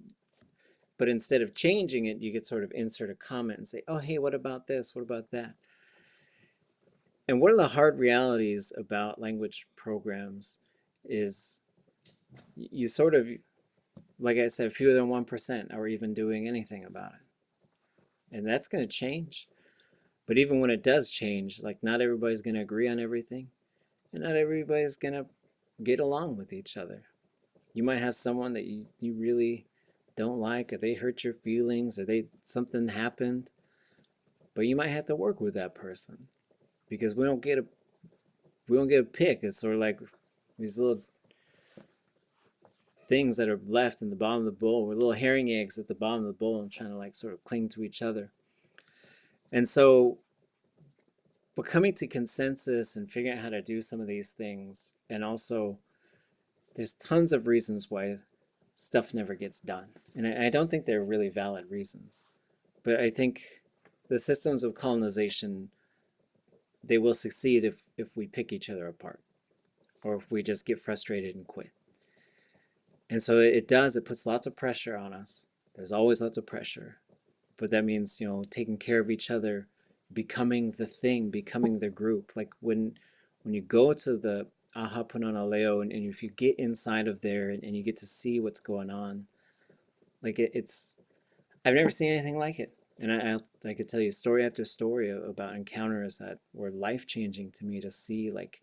instead of changing it, you could sort of insert a comment and say, oh hey, what about this, what about that? And one of the hard realities about language programs is you sort of, like I said, fewer than 1% are even doing anything about it, and that's going to change. But even when it does change, like not everybody's going to agree on everything, and not everybody's going to get along with each other. You might have someone that you really don't like, or they hurt your feelings, or something happened, but you might have to work with that person because we don't get a pick. It's sort of like these little things that are left in the bottom of the bowl. We're little herring eggs at the bottom of the bowl and trying to like sort of cling to each other. And so, but coming to consensus and figuring out how to do some of these things, and also there's tons of reasons why stuff never gets done. And I don't think they're really valid reasons. But I think the systems of colonization, they will succeed if we pick each other apart, or if we just get frustrated and quit. And so it puts lots of pressure on us. There's always lots of pressure, but that means, you know, taking care of each other, becoming the thing, becoming the group. Like when you go to the Aha Pūnana Leo, and if you get inside of there and you get to see what's going on, like it's, I've never seen anything like it. And I could tell you story after story about encounters that were life-changing to me, to see like,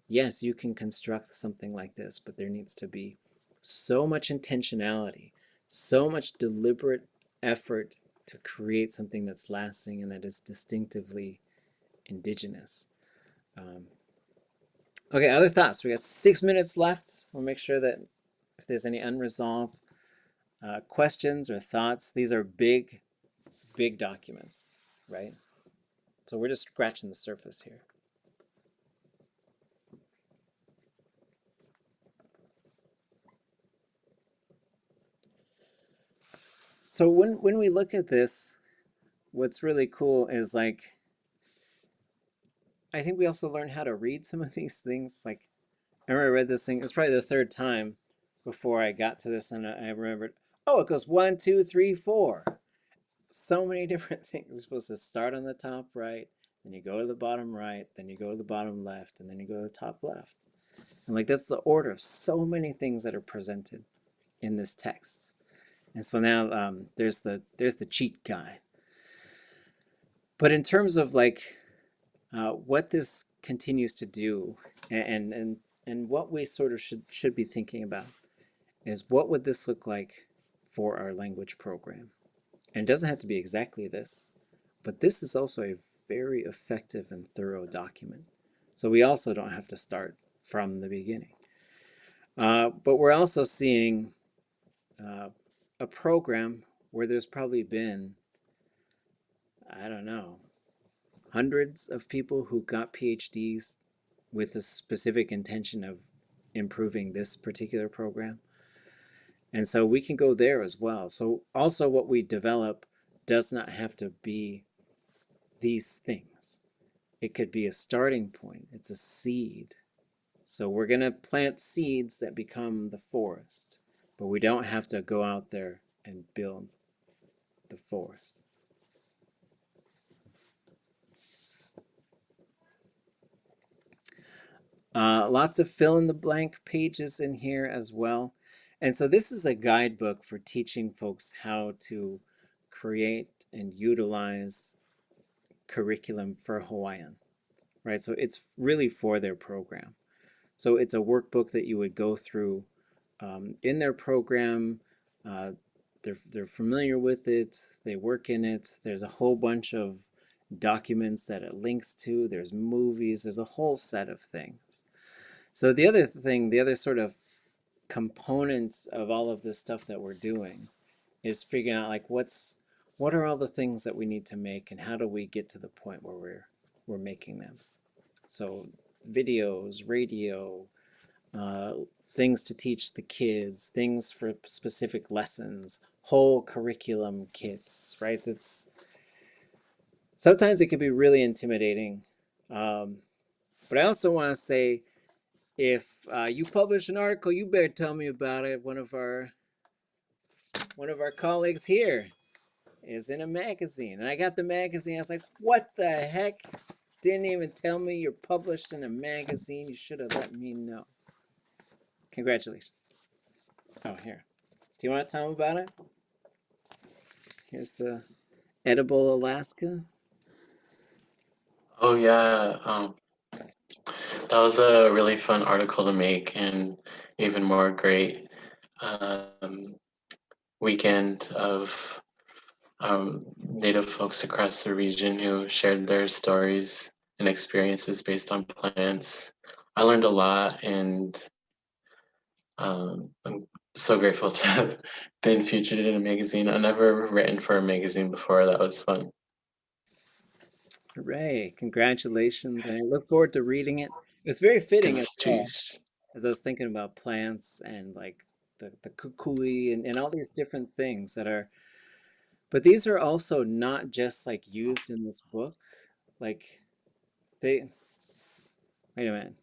yes, you can construct something like this, but there needs to be so much intentionality, so much deliberate effort to create something that's lasting and that is distinctively indigenous. Okay, other thoughts? We got 6 minutes left. We'll make sure that if there's any unresolved questions or thoughts, these are big, big documents, right? So we're just scratching the surface here. So when we look at this, what's really cool is like, I think we also learn how to read some of these things. Like, I remember I read this thing, it was probably the third time before I got to this, and I remembered, oh, it goes 1, 2, 3, 4. So many different things. You're supposed to start on the top right, then you go to the bottom right, then you go to the bottom left, and then you go to the top left. And like, that's the order of so many things that are presented in this text. And so now there's the cheat guide. But in terms of like what this continues to do, and what we sort of should be thinking about, is what would this look like for our language program? And it doesn't have to be exactly this, but this is also a very effective and thorough document. So we also don't have to start from the beginning. But we're also seeing a program where there's probably been, I don't know, hundreds of people who got PhDs with the specific intention of improving this particular program. And so we can go there as well. So also what we develop does not have to be these things. It could be a starting point. It's a seed. So we're going to plant seeds that become the forest, but we don't have to go out there and build the forest. Lots of fill-in-the-blank pages in here as well. And so this is a guidebook for teaching folks how to create and utilize curriculum for Hawaiian, right? So it's really for their program. So it's a workbook that you would go through in their program. They're familiar with it. They work in it. There's a whole bunch of documents that it links to. There's movies. There's a whole set of things. So the other thing, the other sort of components of all of this stuff that we're doing is figuring out like what are all the things that we need to make, and how do we get to the point where we're making them. So videos, radio, things to teach the kids, things for specific lessons, whole curriculum kits, right? It's sometimes it can be really intimidating. But I also want to say, if you publish an article, you better tell me about it. One of our colleagues here is in a magazine, and I got the magazine. I was like, what the heck? Didn't even tell me you're published in a magazine. You should have let me know. Congratulations. Oh, here. Do you want to tell them about it? Here's the edible Alaska. Oh yeah, that was a really fun article to make, and even more great weekend of Native folks across the region who shared their stories and experiences based on plants. I learned a lot, and I'm so grateful to have been featured in a magazine. I've never written for a magazine before. That was fun. Hooray, congratulations. And I look forward to reading it. It's very fitting as well, Geez. as I was thinking about plants and like the kukui and all these different things that are But these are also not just like used in this book. Like they, wait a minute.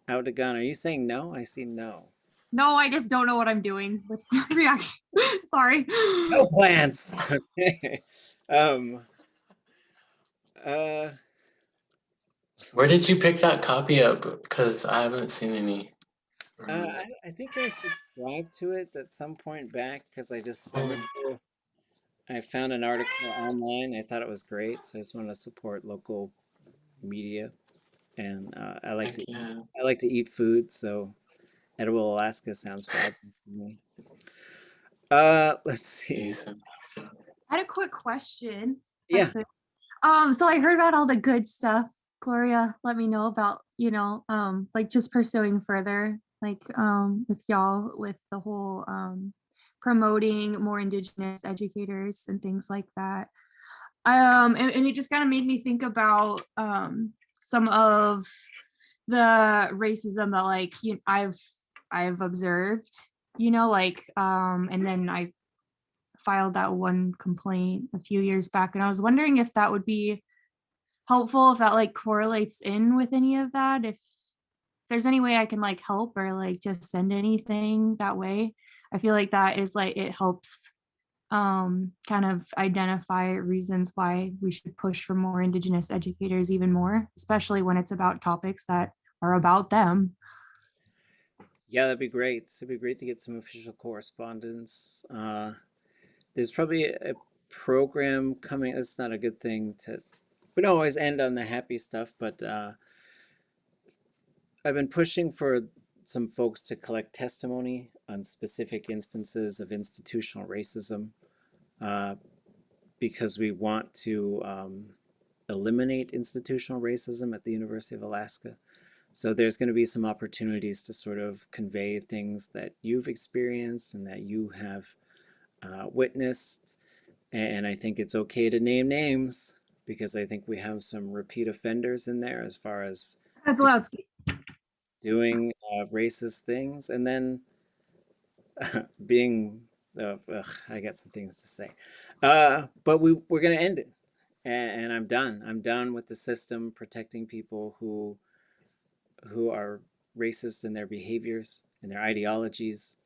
Out to gun. Are you saying no? I see no. No, I just don't know what I'm doing with reaction. Sorry. No plants. Okay. Um. Uh. Where did you pick that copy up? Because I haven't seen any. I think I subscribed to it at some point back because I remember I found an article online. I thought it was great, so I just wanted to support local media, and I like to eat. I like to eat food, so Edible Alaska sounds fabulous to me. Let's see. I had a quick question. Yeah. So I heard about all the good stuff. Gloria let me know about, like just pursuing further, like with y'all with the whole promoting more Indigenous educators and things like that. And it just kind of made me think about some of the racism that like I've observed, and then I filed that one complaint a few years back, and I was wondering if that would be helpful, if that like correlates in with any of that, if there's any way I can like help or like just send anything that way. I feel like that is like it helps kind of identify reasons why we should push for more Indigenous educators even more, especially when it's about topics that are about them. Yeah, that'd be great. It'd be great to get some official correspondence. There's probably a program coming. That's not a good thing to. We don't always end on the happy stuff, but I've been pushing for some folks to collect testimony on specific instances of institutional racism because we want to eliminate institutional racism at the University of Alaska. So there's going to be some opportunities to sort of convey things that you've experienced and that you have witnessed. And I think it's okay to name names because I think we have some repeat offenders in there as far as doing racist things, and then being, I got some things to say. But we're going to end it. And I'm done. I'm done with the system protecting people who are racist in their behaviors and their ideologies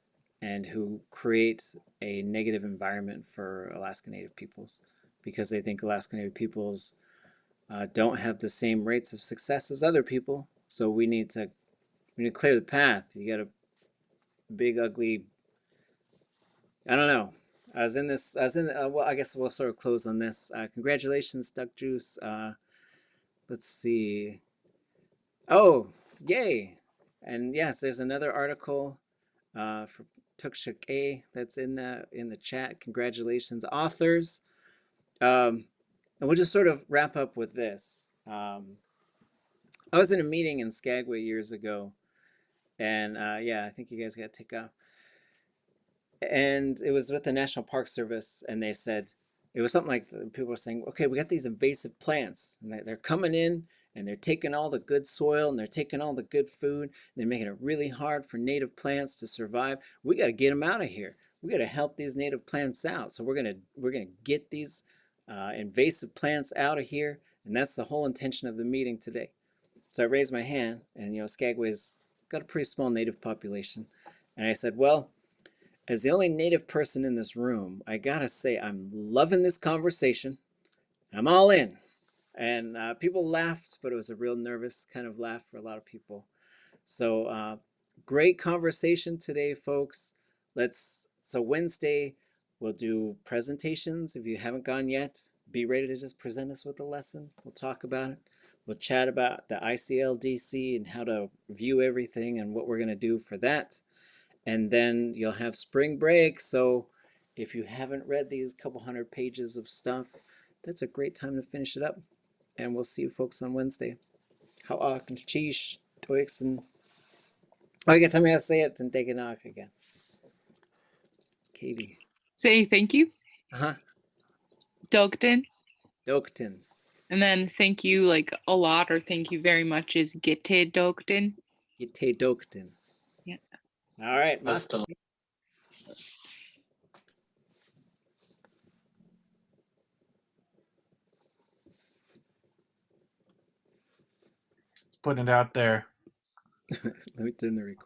and who create a negative environment for Alaska Native peoples because they think Alaska Native peoples don't have the same rates of success as other people. So we need to clear the path. You got a big, ugly, I don't know. Well, I guess we'll sort of close on this. Congratulations, Duck Juice. Let's see. Oh, yay. And yes, there's another article for Tukshuk A that's in the chat. Congratulations, authors. And we'll just sort of wrap up with this. I was in a meeting in Skagway years ago, and yeah, I think you guys got to take off. And it was with the National Park Service, and they said, it was something like people were saying, okay, we got these invasive plants, and they're coming in, and they're taking all the good soil, and they're taking all the good food, and they're making it really hard for native plants to survive. We got to get them out of here. We got to help these native plants out. So we're gonna get these invasive plants out of here, and that's the whole intention of the meeting today. So I raised my hand, and Skagway's got a pretty small native population, and I said, well, as the only native person in this room, I gotta say I'm loving this conversation. I'm all in. And people laughed, but it was a real nervous kind of laugh for a lot of people. So great conversation today, folks. So Wednesday, we'll do presentations. If you haven't gone yet, be ready to just present us with a lesson. We'll talk about it. We'll chat about the ICLDC and how to view everything and what we're gonna do for that. And then you'll have spring break. So if you haven't read these couple hundred pages of stuff, that's a great time to finish it up. And we'll see you folks on Wednesday. Hawak and Cheesh, Twix, and oh, you gotta tell me how to say it and take it off again. Katie. Say thank you. Uh-huh. Dogton. Dokton. And then thank you like a lot or thank you very much is Gitte Dogton. Gitte Dokton. Yeah. All right. putting it out there. Let me turn the record.